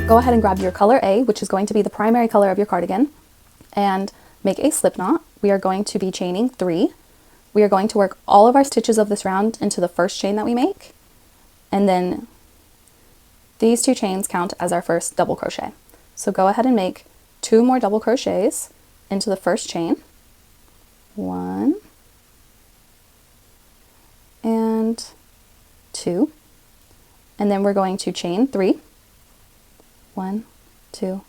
Go ahead and grab your color A, which is going to be the primary color of your cardigan, and make a slip knot. We are going to be chaining 3. We are going to work all of our stitches of this round into the first chain that we make, and then these 2 chains count as our first double crochet. So go ahead and make 2 more double crochets into the first chain. 1 and 2, and then we're going to chain 3. 1, 2,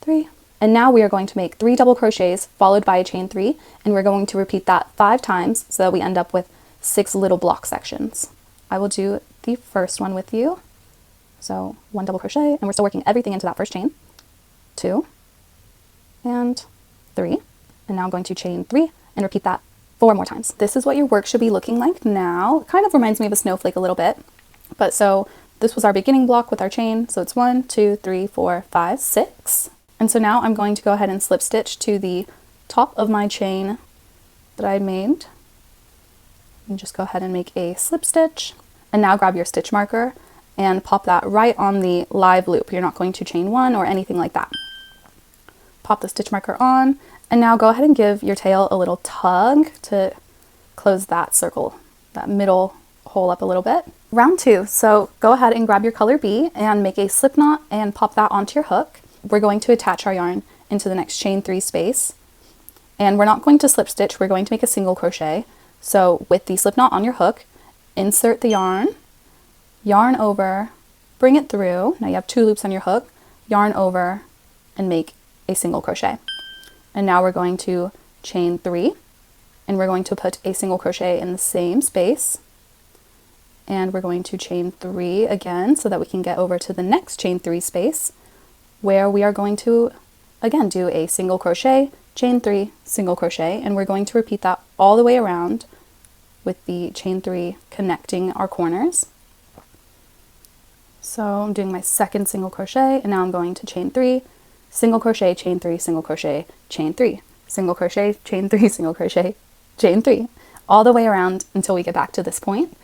3. And now we are going to make 3 double crochets followed by a chain 3, and we're going to repeat that 5 times so that we end up with 6 little block sections. I will do the first one with you. So 1 double crochet, and we're still working everything into that first chain. 2 and 3. And now I'm going to chain 3 and repeat that 4 more times. This is what your work should be looking like now. It kind of reminds me of a snowflake a little bit. But so this was our beginning block with our chain. So it's 1, 2, 3, 4, 5, 6. And so now I'm going to go ahead and slip stitch to the top of my chain that I made. And just go ahead and make a slip stitch. And now grab your stitch marker and pop that right on the live loop. You're not going to chain 1 or anything like that. Pop the stitch marker on, and now go ahead and give your tail a little tug to close that circle, that middle hole up a little bit. Round 2, so go ahead and grab your color B and make a slip knot and pop that onto your hook. We're going to attach our yarn into the next chain 3 space, and we're not going to slip stitch, we're going to make a single crochet. So with the slip knot on your hook, insert the yarn, yarn over, bring it through. Now you have 2 loops on your hook, yarn over, and make a single crochet. And now we're going to chain 3, and we're going to put a single crochet in the same space, and we're going to chain 3 again so that we can get over to the next chain 3 space, where we are going to again do a single crochet, chain 3, single crochet, and we're going to repeat that all the way around with the chain 3 connecting our corners. So I'm doing my second single crochet, and now I'm going to chain 3, single crochet, chain 3, single crochet, chain 3, single crochet, chain 3, single crochet, chain 3, all the way around until we get back to this point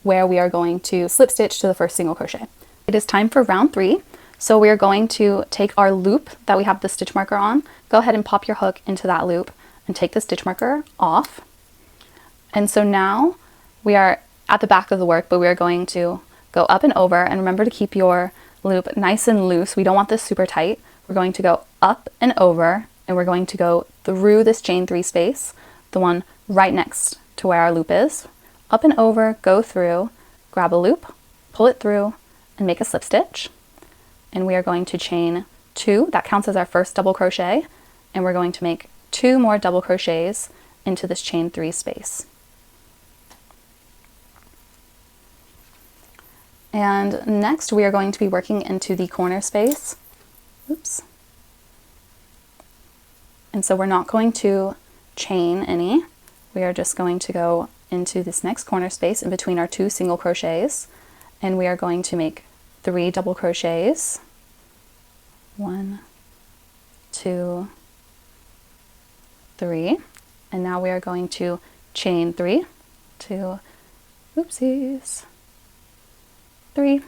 where we are going to slip stitch to the first single crochet. It is time for round 3. So we are going to take our loop that we have the stitch marker on, go ahead and pop your hook into that loop and take the stitch marker off. And so now we are at the back of the work, but we are going to go up and over, and remember to keep your loop nice and loose. We don't want this super tight. We're going to go up and over, and we're going to go through this chain 3 space, the one right next to where our loop is. Up and over, go through, grab a loop, pull it through, and make a slip stitch. And we are going to chain 2, that counts as our first double crochet, and we're going to make 2 more double crochets into this chain 3 space. And next we are going to be working into the corner space. Oops. And so we're not going to chain any. We are just going to go into this next corner space in between our 2 single crochets, and we are going to make 3 double crochets. 1, 2, 3. And now we are going to chain 3, 2, oopsies, 3.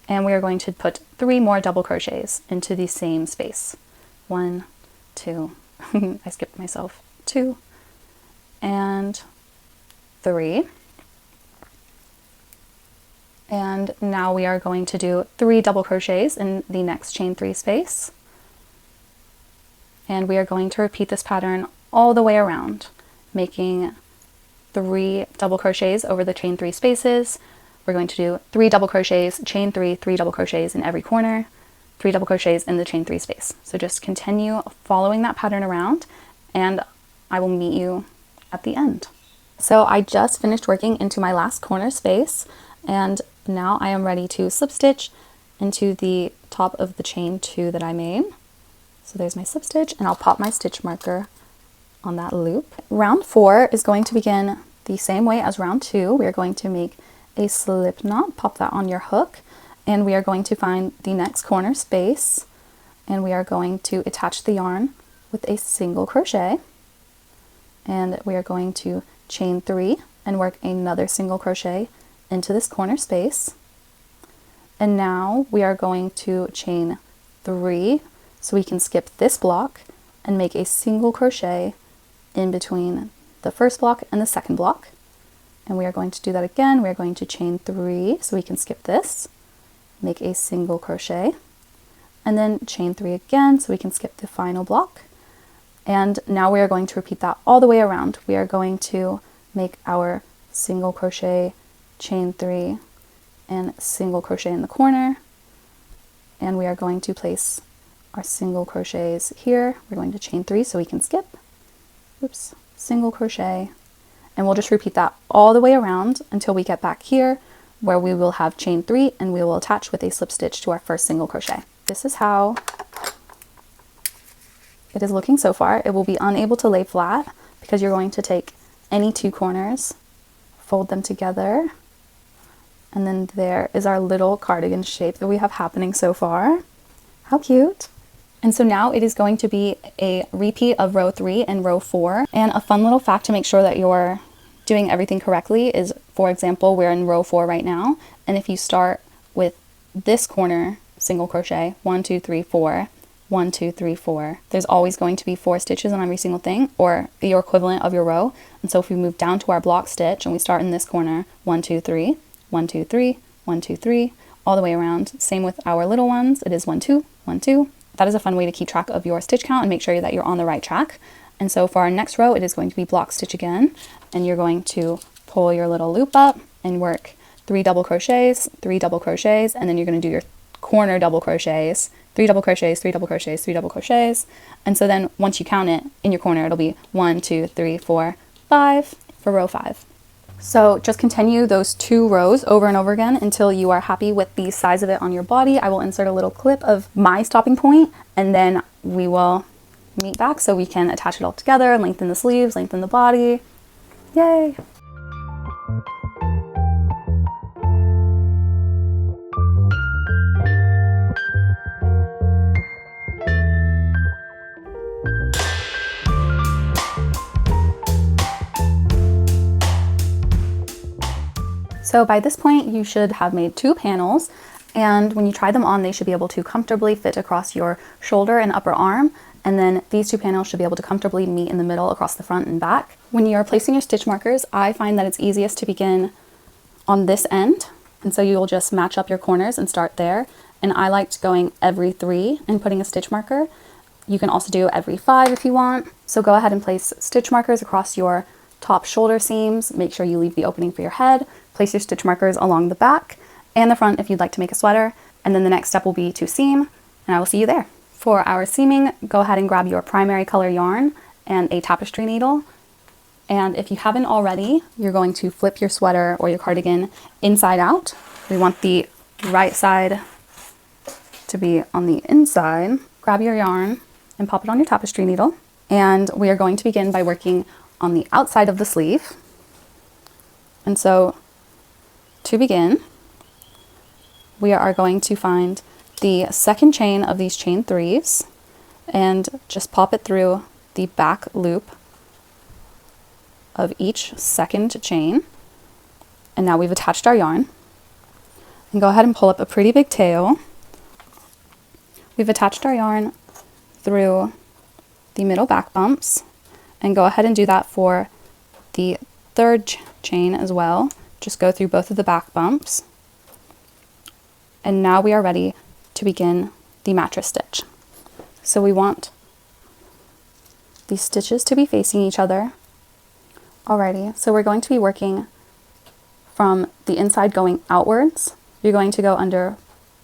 And we are going to put 3 more double crochets into the same space. 1, 2, I skipped myself, 2, and 3. And now we are going to do 3 double crochets in the next chain 3 space. And we are going to repeat this pattern all the way around, making 3 double crochets over the chain 3 spaces. We're going to do 3 double crochets, chain 3, 3 double crochets in every corner, 3 double crochets in the chain 3 space. So just continue following that pattern around, and I will meet you at the end. So I just finished working into my last corner space, and now I am ready to slip stitch into the top of the chain 2 that I made. So there's my slip stitch, and I'll pop my stitch marker on that loop. Round 4 is going to begin the same way as round 2. We are going to make a slip knot, pop that on your hook, and we are going to find the next corner space, and we are going to attach the yarn with a single crochet, and we are going to chain 3 and work another single crochet into this corner space. And now we are going to chain 3 so we can skip this block and make a single crochet in between the first block and the second block. And we are going to do that again. We are going to chain 3 so we can skip this, make a single crochet, and then chain 3 again so we can skip the final block. And now we are going to repeat that all the way around. We are going to make our single crochet, chain 3, and single crochet in the corner. And we are going to place our single crochets here. We're going to chain 3 so we can skip. Oops, single crochet. And we'll just repeat that all the way around until we get back here where we will have chain 3 and we will attach with a slip stitch to our first single crochet. This is how it is looking so far. It will be unable to lay flat because you're going to take any 2 corners, fold them together, and then there is our little cardigan shape that we have happening so far. How cute! And so now it is going to be a repeat of row 3 and row 4. And a fun little fact to make sure that you're doing everything correctly is, for example, we're in row 4 right now. And if you start with this corner single crochet, 1, 2, 3, 4, 1, 2, 3, 4, there's always going to be 4 stitches on every single thing, or your equivalent of your row. And so if we move down to our block stitch and we start in this corner, 1, 2, 3, 1, 2, 3, 1, 2, 3, all the way around. Same with our little ones. It is 1, 2, 1, 2. That is a fun way to keep track of your stitch count and make sure that you're on the right track. And so for our next row, it is going to be block stitch again. And you're going to pull your little loop up and work 3 double crochets, 3 double crochets, and then you're going to do your corner double crochets, 3 double crochets, 3 double crochets, 3 double crochets. And so then once you count it in your corner, it'll be 1, 2, 3, 4, 5 for row 5. So just continue those 2 rows over and over again until you are happy with the size of it on your body. I will insert a little clip of my stopping point, and then we will meet back so we can attach it all together, lengthen the sleeves, lengthen the body. Yay! So by this point, you should have made 2 panels, and when you try them on, they should be able to comfortably fit across your shoulder and upper arm, and then these 2 panels should be able to comfortably meet in the middle across the front and back. When you're placing your stitch markers, I find that it's easiest to begin on this end, and so you'll just match up your corners and start there. And I liked going every 3 and putting a stitch marker. You can also do every 5 if you want. So go ahead and place stitch markers across your top shoulder seams. Make sure you leave the opening for your head. Place your stitch markers along the back and the front if you'd like to make a sweater. And then the next step will be to seam, and I will see you there. For our seaming, go ahead and grab your primary color yarn and a tapestry needle. And if you haven't already, you're going to flip your sweater or your cardigan inside out. We want the right side to be on the inside. Grab your yarn and pop it on your tapestry needle. And we are going to begin by working on the outside of the sleeve. And so to begin, we are going to find the second chain of these chain 3s and just pop it through the back loop of each second chain. And now we've attached our yarn. And go ahead and pull up a pretty big tail. We've attached our yarn through the middle back bumps, and go ahead and do that for the third chain as well. Just go through both of the back bumps. And now we are ready to begin the mattress stitch. So we want these stitches to be facing each other. Alrighty, so we're going to be working from the inside going outwards. You're going to go under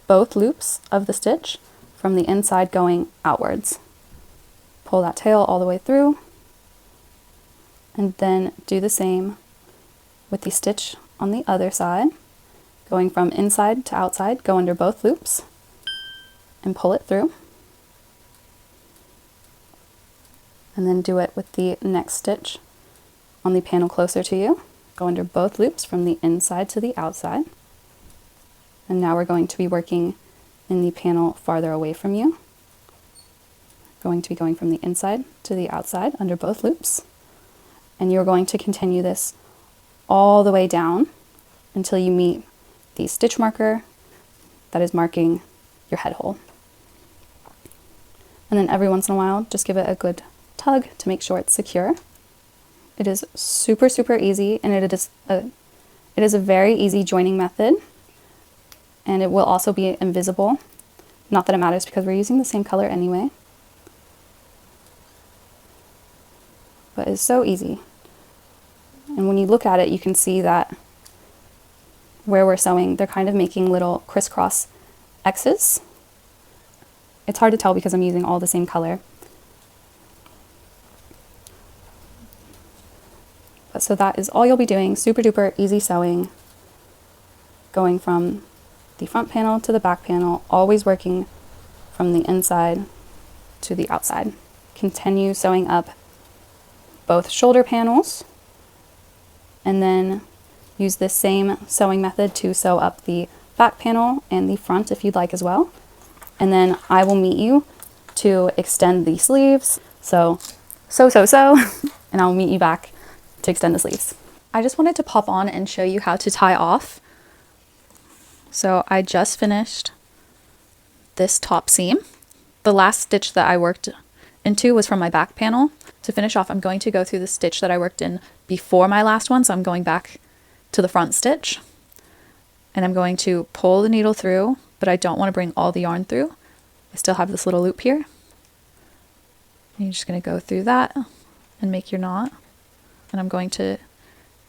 both loops of the stitch from the inside going outwards. Pull that tail all the way through, and then do the same with the stitch on the other side. Going from inside to outside, go under both loops and pull it through. And then do it with the next stitch on the panel closer to you. Go under both loops from the inside to the outside. And now we're going to be working in the panel farther away from you. Going to be going from the inside to the outside under both loops. And you're going to continue this all the way down until you meet the stitch marker that is marking your head hole. And then every once in a while, just give it a good tug to make sure it's secure. It is super, super easy, and it is a very easy joining method, and it will also be invisible. Not that it matters because we're using the same color anyway. But it's so easy. And when you look at it, you can see that where we're sewing, they're kind of making little crisscross X's. It's hard to tell because I'm using all the same color. But so that is all you'll be doing, super duper easy sewing, going from the front panel to the back panel, always working from the inside to the outside. Continue sewing up both shoulder panels, and then use this same sewing method to sew up the back panel and the front if you'd like as well. And then I will meet you to extend the sleeves. So, and I'll meet you back to extend the sleeves. I just wanted to pop on and show you how to tie off. So I just finished this top seam. The last stitch that I worked into was from my back panel. To finish off, I'm going to go through the stitch that I worked in before my last one, so I'm going back to the front stitch, and I'm going to pull the needle through, but I don't want to bring all the yarn through. I still have this little loop here. And you're just going to go through that and make your knot. And I'm going to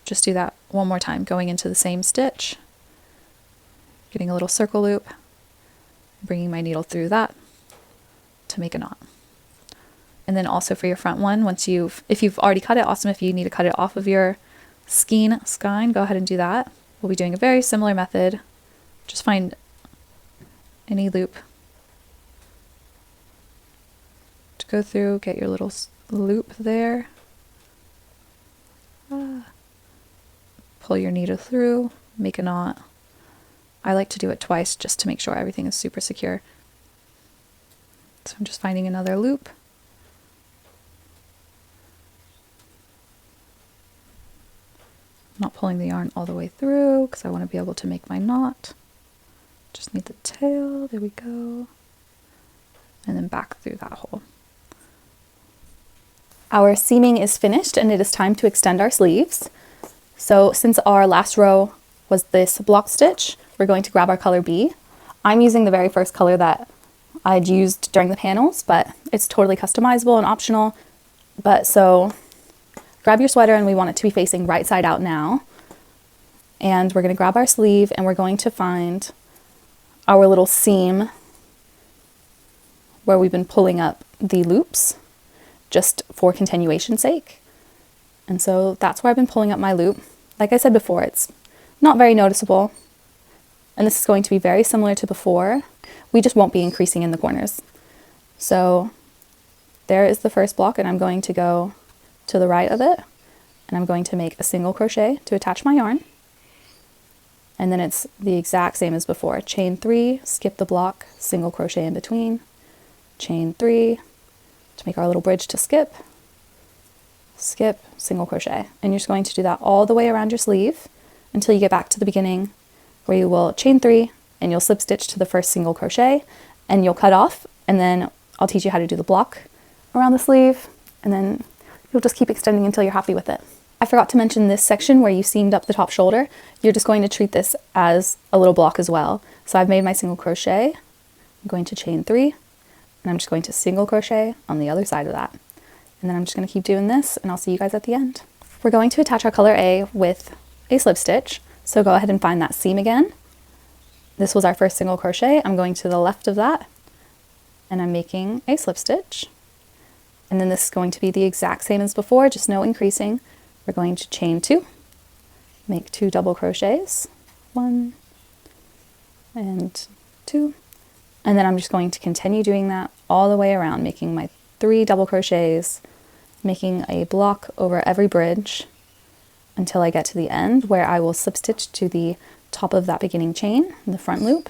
just do that one more time, going into the same stitch, getting a little circle loop, bringing my needle through that to make a knot. And then also for your front one, if you've already cut it, awesome. If you need to cut it off of your skein, go ahead and do that. We'll be doing a very similar method. Just find any loop to go through, get your little loop there. Pull your needle through, make a knot. I like to do it twice just to make sure everything is super secure. So I'm just finding another loop. Not pulling the yarn all the way through because I want to be able to make my knot. Just need the tail, there we go. And then back through that hole. Our seaming is finished and it is time to extend our sleeves. So since our last row was this block stitch, we're going to grab our color B. I'm using the very first color that I'd used during the panels, but it's totally customizable and optional. But so grab your sweater, and we want it to be facing right side out now. And we're going to grab our sleeve and we're going to find our little seam where we've been pulling up the loops just for continuation's sake. And so that's where I've been pulling up my loop. Like I said before, it's not very noticeable. And this is going to be very similar to before. We just won't be increasing in the corners. So there is the first block, and I'm going to go to the right of it, and I'm going to make a single crochet to attach my yarn. And then it's the exact same as before. Chain 3, skip the block, single crochet in between, chain 3 to make our little bridge to skip, skip, single crochet. And you're just going to do that all the way around your sleeve until you get back to the beginning, where you will chain 3 and you'll slip stitch to the first single crochet and you'll cut off, and then I'll teach you how to do the block around the sleeve, and then you'll just keep extending until you're happy with it. I forgot to mention this section where you seamed up the top shoulder. You're just going to treat this as a little block as well. So I've made my single crochet. I'm going to chain 3, and I'm just going to single crochet on the other side of that. And then I'm just going to keep doing this, and I'll see you guys at the end. We're going to attach our color A with a slip stitch. So go ahead and find that seam again. This was our first single crochet. I'm going to the left of that, and I'm making a slip stitch. And then this is going to be the exact same as before, just no increasing. We're going to chain 2, make 2 double crochets, 1, and 2. And then I'm just going to continue doing that all the way around, making my 3 double crochets, making a block over every bridge until I get to the end, where I will slip stitch to the top of that beginning chain in the front loop.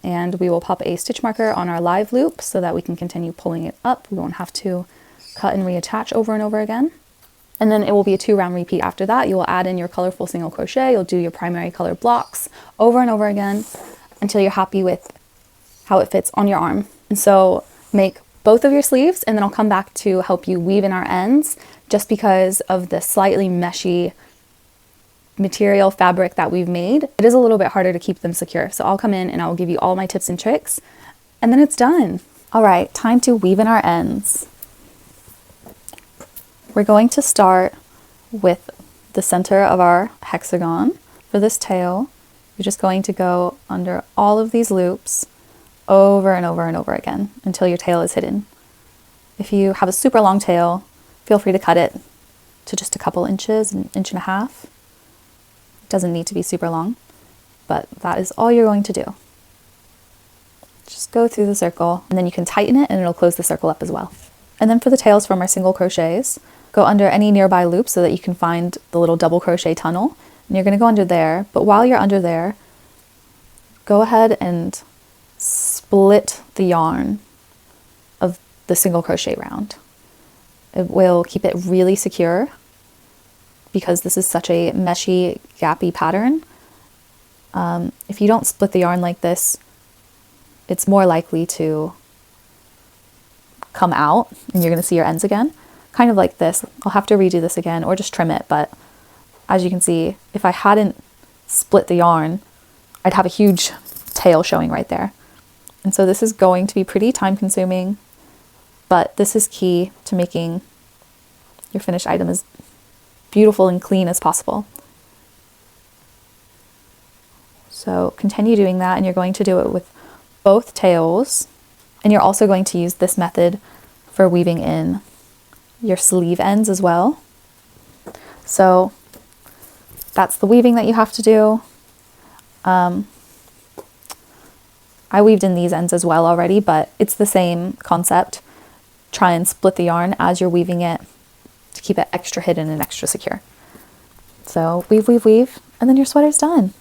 And we will pop a stitch marker on our live loop so that we can continue pulling it up. We won't have to cut and reattach over and over again. And then it will be a 2-round repeat after that. You will add in your colorful single crochet. You'll do your primary color blocks over and over again until you're happy with how it fits on your arm. And so make both of your sleeves, and then I'll come back to help you weave in our ends, just because of the slightly meshy material fabric that we've made. It is a little bit harder to keep them secure. So I'll come in and I'll give you all my tips and tricks, and then it's done. All right, time to weave in our ends. We're going to start with the center of our hexagon. For this tail, you're just going to go under all of these loops over and over and over again until your tail is hidden. If you have a super long tail, feel free to cut it to just a couple inches, an inch and a half. It doesn't need to be super long, but that is all you're going to do. Just go through the circle, and then you can tighten it and it'll close the circle up as well. And then for the tails from our single crochets, go under any nearby loop so that you can find the little double crochet tunnel. And you're going to go under there, but while you're under there, go ahead and split the yarn of the single crochet round. It will keep it really secure because this is such a meshy, gappy pattern. If you don't split the yarn like this, it's more likely to come out and you're going to see your ends again. Kind of like this. I'll have to redo this again or just trim it, but as you can see, if I hadn't split the yarn, I'd have a huge tail showing right there. And so this is going to be pretty time consuming, but this is key to making your finished item as beautiful and clean as possible. So continue doing that, and you're going to do it with both tails, and you're also going to use this method for weaving in your sleeve ends as well. So that's the weaving that you have to do. I weaved in these ends as well already, but it's the same concept. Try and split the yarn as you're weaving it to keep it extra hidden and extra secure. So weave, weave, weave, and then your sweater's done.